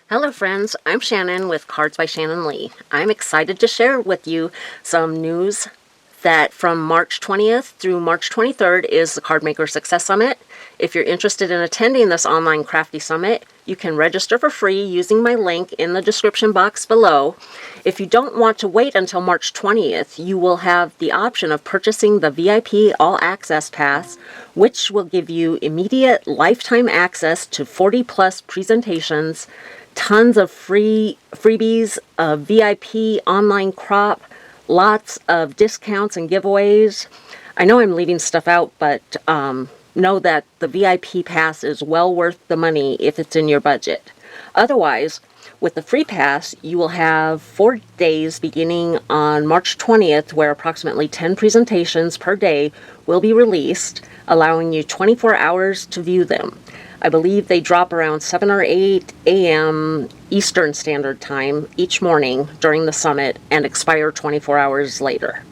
Hello friends, I'm Shannon with Cards by Shannon Lee. I'm excited to share with you some news that from March 20th through March 23rd is the Card Maker Success Summit. If you're interested in attending this online crafty summit, you can register for free using my link in the description box below. If you don't want to wait until March 20th, you will have the option of purchasing the VIP All Access Pass, which will give you immediate lifetime access to 40 plus presentations, tons of freebies, a VIP online crop, lots of discounts and giveaways. I know I'm leaving stuff out, but know that the VIP pass is well worth the money if it's in your budget. Otherwise, with the free pass, you will have 4 days beginning on March 20th, where approximately 10 presentations per day will be released, allowing you 24 hours to view them. I believe they drop around 7 or 8 a.m. Eastern Standard Time each morning during the summit and expire 24 hours later.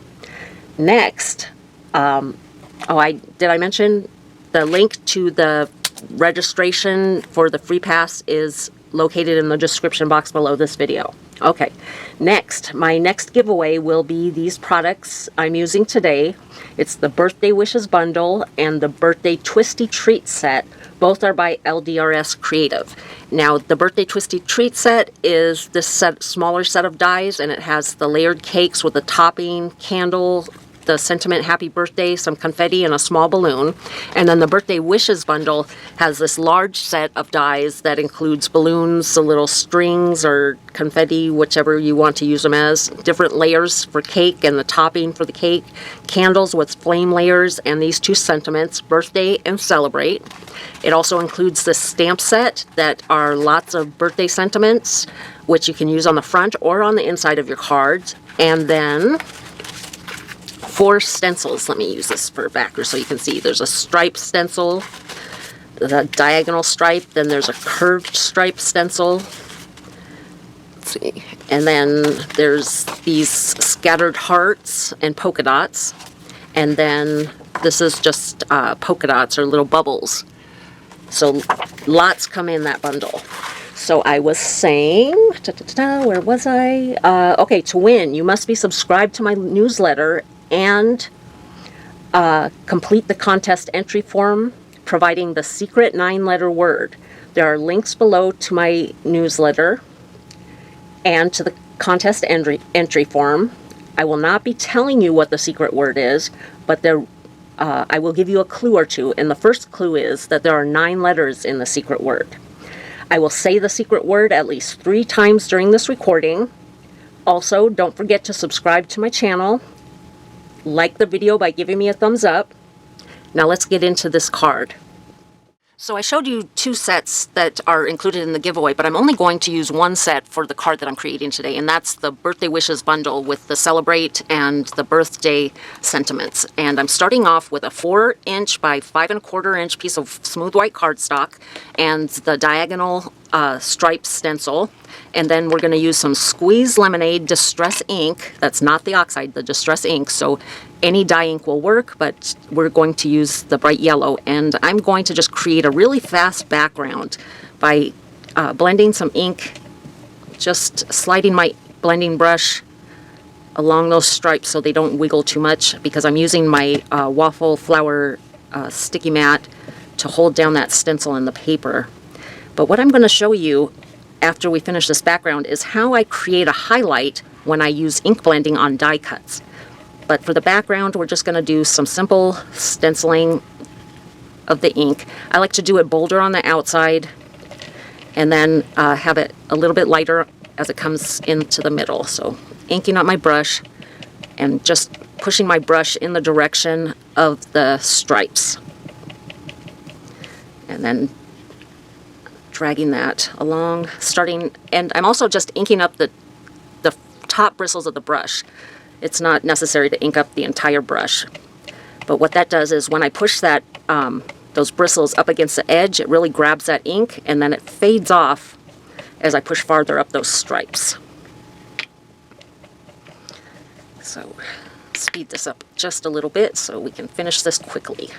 Next, did I mention the link to the registration for the free pass is located in the description box below this video. Okay, next, my next giveaway will be these products I'm using today. It's the Birthday Wishes Bundle and the Birthday Twisty Treat Set. Both are by LDRS Creative. Now, the Birthday Twisty Treat Set is this smaller set of dies, and it has the layered cakes with the topping, candle, the sentiment happy birthday, some confetti, and a small balloon. And then the Birthday Wishes Bundle has this large set of dies that includes balloons, the little strings or confetti, whichever you want to use them as, different layers for cake and the topping for the cake, candles with flame layers, and these two sentiments, birthday and celebrate. It also includes this stamp set that are lots of birthday sentiments, which you can use on the front or on the inside of your cards. And then 4 stencils. Let me use this for a backer so you can see. There's a striped stencil, the diagonal stripe, then there's a curved stripe stencil. Let's see. And then there's these scattered hearts and polka dots. And then this is just polka dots or little bubbles. So lots come in that bundle. So I was saying, where was I? Okay, to win, you must be subscribed to my newsletter and complete the contest entry form, providing the secret 9-letter word. There are links below to my newsletter and to the contest entry form. I will not be telling you what the secret word is, but I will give you a clue or two, and the first clue is that there are 9 letters in the secret word. I will say the secret word at least 3 times during this recording. Also, don't forget to subscribe to my channel. Like the video by giving me a thumbs up. Now let's get into this card. So I showed you 2 sets that are included in the giveaway, but I'm only going to use 1 set for the card that I'm creating today, and that's the Birthday Wishes Bundle with the Celebrate and the Birthday Sentiments. And I'm starting off with a 4" by 5¼ piece of smooth white cardstock and the diagonal stripe stencil. And then we're going to use some Squeeze Lemonade Distress ink. That's not the oxide, the Distress ink. So any dye ink will work, but we're going to use the bright yellow. And I'm going to just create a really fast background by blending some ink, just sliding my blending brush along those stripes so they don't wiggle too much, because I'm using my waffle flower sticky mat to hold down that stencil in the paper. But what I'm going to show you after we finish this background is how I create a highlight when I use ink blending on die cuts. But for the background, we're just going to do some simple stenciling of the ink. I like to do it bolder on the outside and then have it a little bit lighter as it comes into the middle. So inking up my brush and just pushing my brush in the direction of the stripes. And then dragging that along, and I'm also just inking up the top bristles of the brush. It's not necessary to ink up the entire brush. But what that does is when I push that those bristles up against the edge, it really grabs that ink, and then it fades off as I push farther up those stripes. So speed this up just a little bit so we can finish this quickly.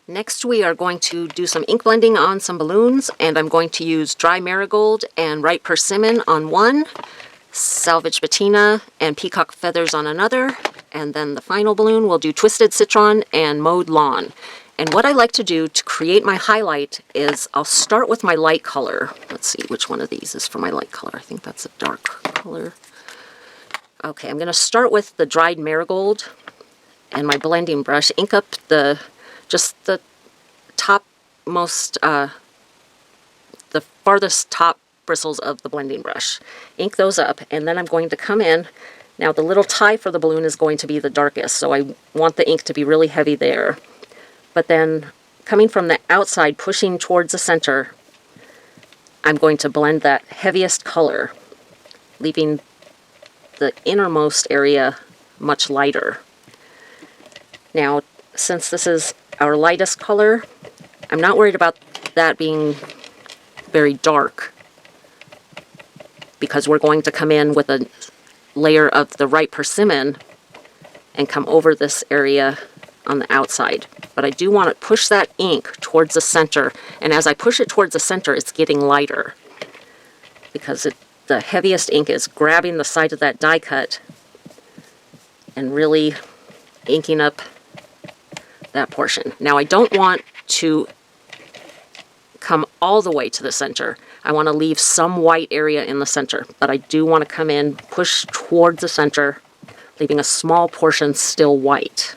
Next we are going to do some ink blending on some balloons, and I'm going to use dry marigold and ripe persimmon on one, salvage patina and peacock feathers on another, and then the final balloon we'll do twisted citron and mowed lawn. And what I like to do to create my highlight is I'll start with my light color. Let's see which one of these is for my light color. I think that's a dark color. Okay, I'm going to start with the dried marigold and my blending brush. Ink up just the topmost, the farthest top bristles of the blending brush. Ink those up, and then I'm going to come in. Now the little tie for the balloon is going to be the darkest, so I want the ink to be really heavy there. But then coming from the outside, pushing towards the center, I'm going to blend that heaviest color, leaving the innermost area much lighter. Now, since this is our lightest color, I'm not worried about that being very dark, because we're going to come in with a layer of the ripe persimmon and come over this area on the outside. But I do want to push that ink towards the center, and as I push it towards the center, it's getting lighter, because the heaviest ink is grabbing the side of that die cut and really inking up that portion. Now I don't want to come all the way to the center. I want to leave some white area in the center, but I do want to come in, push towards the center, leaving a small portion still white.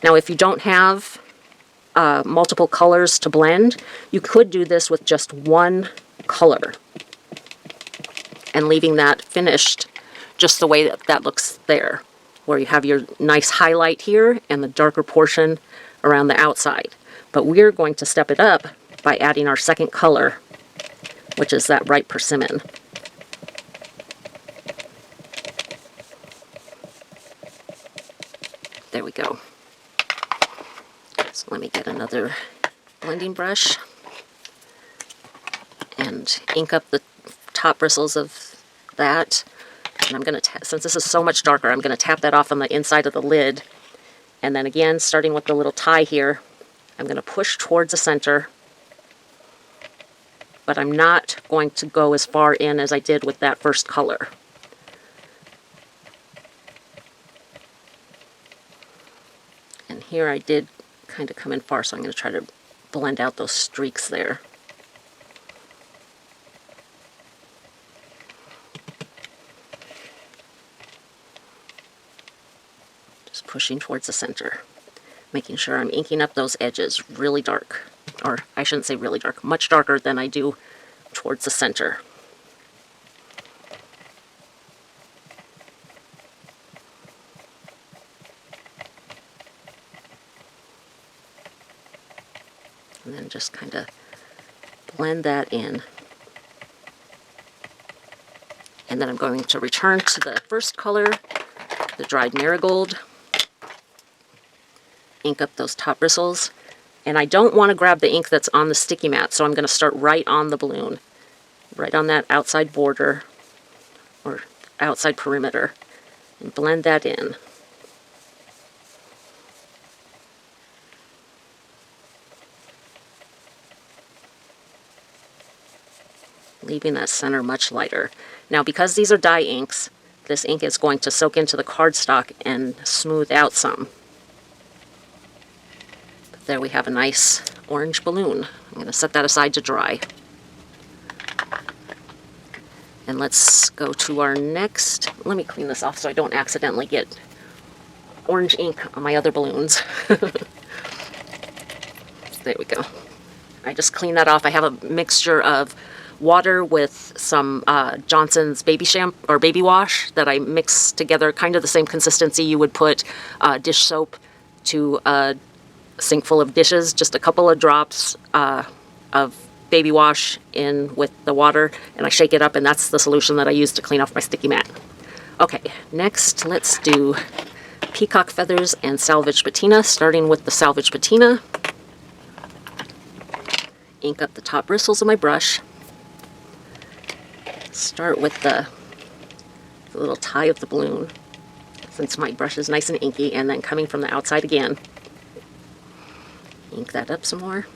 Now if you don't have multiple colors to blend, you could do this with just one color and leaving that finished just the way that looks there, where you have your nice highlight here and the darker portion around the outside. But we're going to step it up by adding our second color, which is that ripe persimmon. There we go. So let me get another blending brush and ink up the top bristles of that. And I'm going to, since this is so much darker, I'm going to tap that off on the inside of the lid. And then again, starting with the little tie here, I'm going to push towards the center, but I'm not going to go as far in as I did with that first color. And here I did kind of come in far, so I'm going to try to blend out those streaks there. Just pushing towards the center, making sure I'm inking up those edges really dark, or I shouldn't say really dark, much darker than I do towards the center. And then just kind of blend that in. And then I'm going to return to the first color, the dried marigold, ink up those top bristles. And I don't want to grab the ink that's on the sticky mat, so I'm going to start right on the balloon, right on that outside border, or outside perimeter, and blend that in. Leaving that center much lighter. Now, because these are dye inks, this ink is going to soak into the cardstock and smooth out some. But there we have a nice orange balloon. I'm going to set that aside to dry. And let's go to our next. Let me clean this off so I don't accidentally get orange ink on my other balloons. There we go. I just cleaned that off. I have a mixture of water with some Johnson's baby shampoo or baby wash that I mix together, kind of the same consistency you would put dish soap to a sink full of dishes. Just a couple of drops of baby wash in with the water, and I shake it up, and that's the solution that I use to clean off my sticky mat. Okay, next let's do peacock feathers and salvage patina, starting with the salvage patina. Ink up the top bristles of my brush. Start with the little tie of the balloon, since my brush is nice and inky, and then coming from the outside again, Ink that up some more.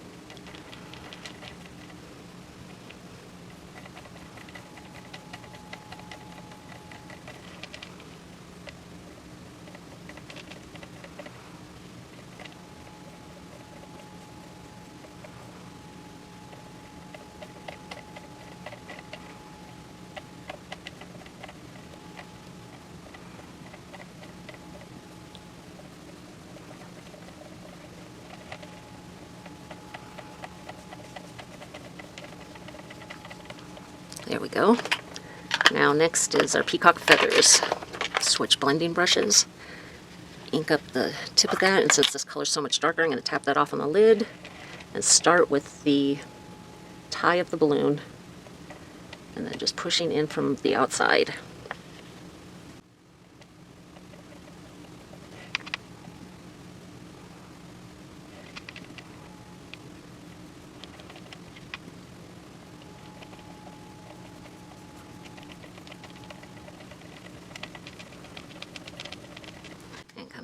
There we go. Now next is our peacock feathers. Switch blending brushes. Ink up the tip of that, and since this color's so much darker, I'm going to tap that off on the lid and start with the tie of the balloon and then just pushing in from the outside.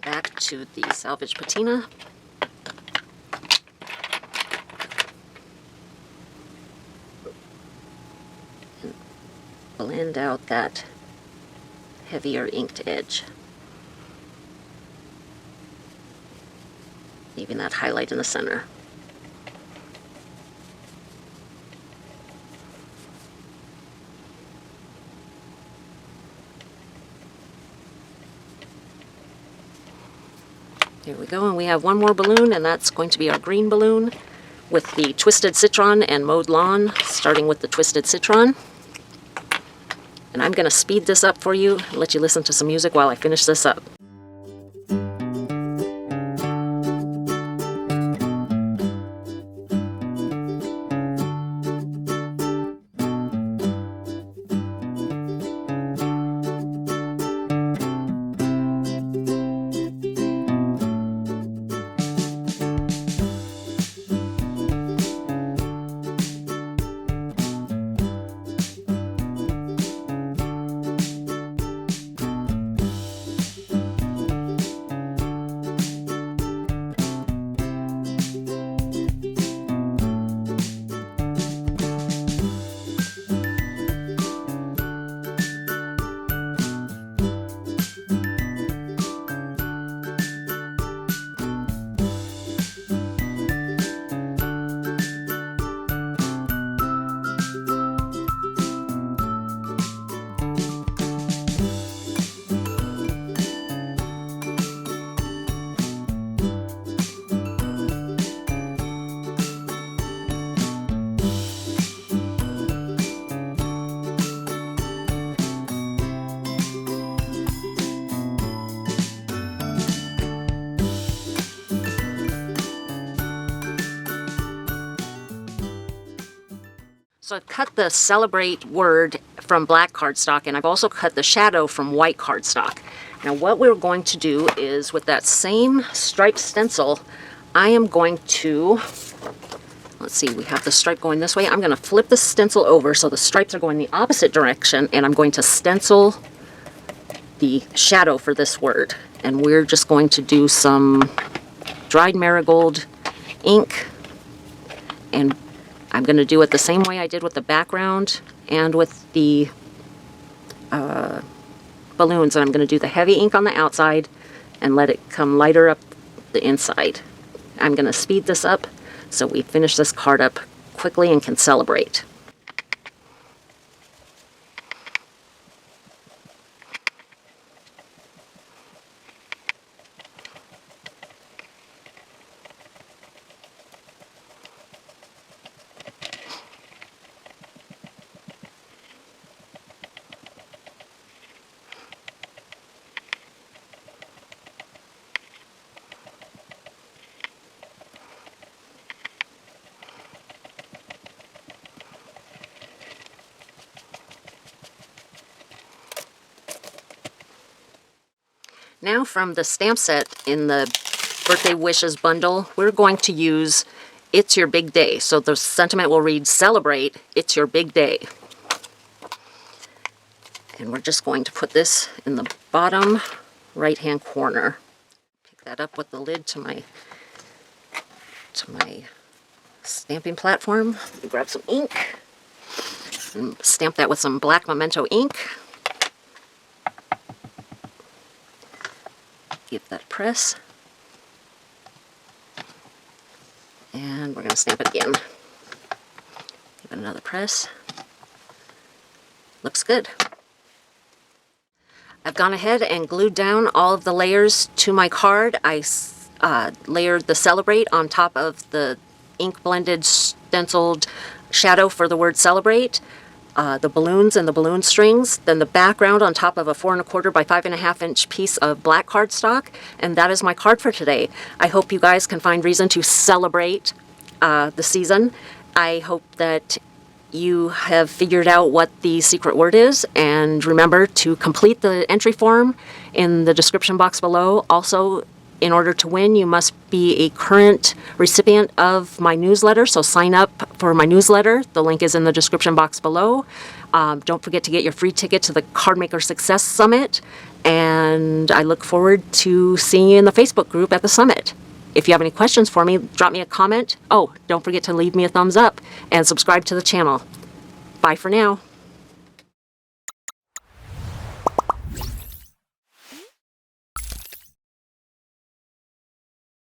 Back to the salvage patina. And blend out that heavier inked edge, leaving that highlight in the center. There we go, and we have one more balloon, and that's going to be our green balloon with the Twisted Citron and Mowed Lawn, starting with the Twisted Citron. And I'm going to speed this up for you and let you listen to some music while I finish this up. So I've cut the Celebrate word from black cardstock, and I've also cut the shadow from white cardstock. Now what we're going to do is, with that same striped stencil, I am going to, let's see, we have the stripe going this way. I'm going to flip the stencil over so the stripes are going the opposite direction, and I'm going to stencil the shadow for this word. And we're just going to do some dried marigold ink, and I'm going to do it the same way I did with the background and with the balloons. And I'm going to do the heavy ink on the outside and let it come lighter up the inside. I'm going to speed this up so we finish this card up quickly and can celebrate. Now from the stamp set in the Birthday Wishes bundle, we're going to use It's Your Big Day. So the sentiment will read, Celebrate, It's Your Big Day. And we're just going to put this in the bottom right-hand corner. Pick that up with the lid to my to my stamping platform. Grab some ink and stamp that with some black Memento ink. Give that a press. And we're going to stamp it again. Give it another press. Looks good. I've gone ahead and glued down all of the layers to my card. I layered the Celebrate on top of the ink blended stenciled shadow for the word Celebrate, the balloons and the balloon strings, then the background on top of a 4 1/4 by 5 1/2 inch piece of black cardstock, and that is my card for today. I hope you guys can find reason to celebrate the season. I hope that you have figured out what the secret word is, and remember to complete the entry form in the description box below. Also, in order to win, you must be a current recipient of my newsletter, so sign up for my newsletter. The link is in the description box below. Don't forget to get your free ticket to the Cardmaker Success Summit, and I look forward to seeing you in the Facebook group at the summit. If you have any questions for me, drop me a comment. Oh, don't forget to leave me a thumbs up and subscribe to the channel. Bye for now.